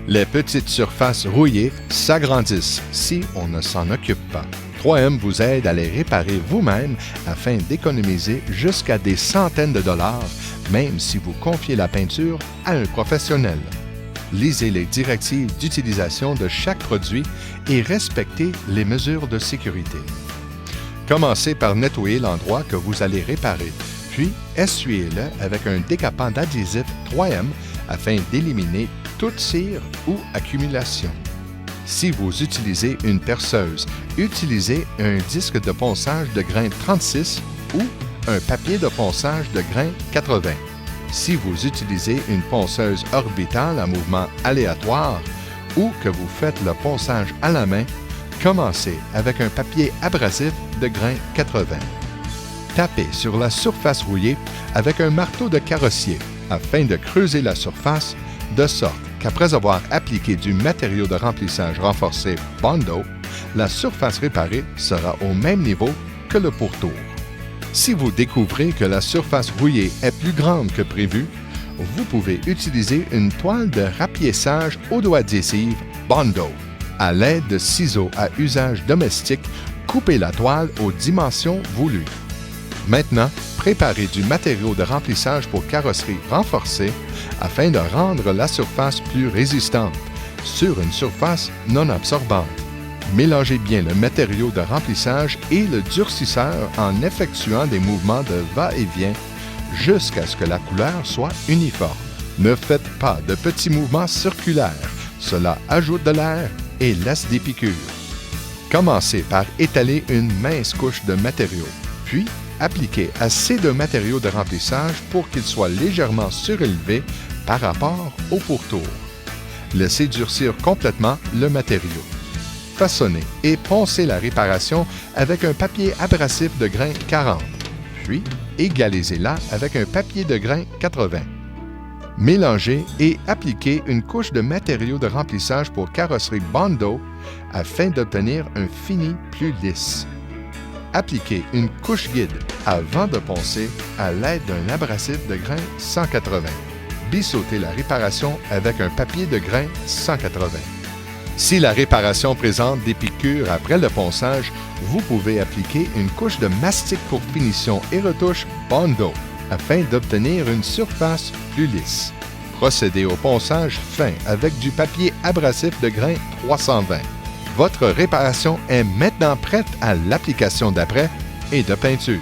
Les petites surfaces rouillées s'agrandissent si on ne s'en occupe pas. 3M vous aide à les réparer vous-même afin d'économiser jusqu'à des centaines de dollars, même si vous confiez la peinture à un professionnel. Lisez les directives d'utilisation de chaque produit et respectez les mesures de sécurité. Commencez par nettoyer l'endroit que vous allez réparer, puis essuyez-le avec un décapant d'adhésif 3M afin d'éliminer toute cire ou accumulation. Si vous utilisez une perceuse, utilisez un disque de ponçage de grain 36 ou un papier de ponçage de grain 80. Si vous utilisez une ponceuse orbitale à mouvement aléatoire ou que vous faites le ponçage à la main, commencez avec un papier abrasif de grain 80. Tapez sur la surface rouillée avec un marteau de carrossier afin de creuser la surface de sorte qu'après avoir appliqué du matériau de remplissage renforcé Bondo, la surface réparée sera au même niveau que le pourtour. Si vous découvrez que la surface rouillée est plus grande que prévu, vous pouvez utiliser une toile de rapiessage au doigt adhésif Bondo. À l'aide de ciseaux à usage domestique, coupez la toile aux dimensions voulues. Maintenant, préparez du matériau de remplissage pour carrosserie renforcé afin de rendre la surface plus résistante sur une surface non absorbante. Mélangez bien le matériau de remplissage et le durcisseur en effectuant des mouvements de va-et-vient jusqu'à ce que la couleur soit uniforme. Ne faites pas de petits mouvements circulaires, cela ajoute de l'air et laisse des piqûres. Commencez par étaler une mince couche de matériau, puis appliquez assez de matériau de remplissage pour qu'il soit légèrement surélevé par rapport au pourtour. Laissez durcir complètement le matériau. Façonnez et poncez la réparation avec un papier abrasif de grain 40, puis égalisez-la avec un papier de grain 80. Mélangez et appliquez une couche de matériau de remplissage pour carrosserie Bondo afin d'obtenir un fini plus lisse. Appliquez une couche guide avant de poncer à l'aide d'un abrasif de grain 180. Bissautez la réparation avec un papier de grain 180. Si la réparation présente des piqûres après le ponçage, vous pouvez appliquer une couche de mastic pour finition et retouche Bondo afin d'obtenir une surface plus lisse. Procédez au ponçage fin avec du papier abrasif de grain 320. Votre réparation est maintenant prête à l'application d'après et de peinture.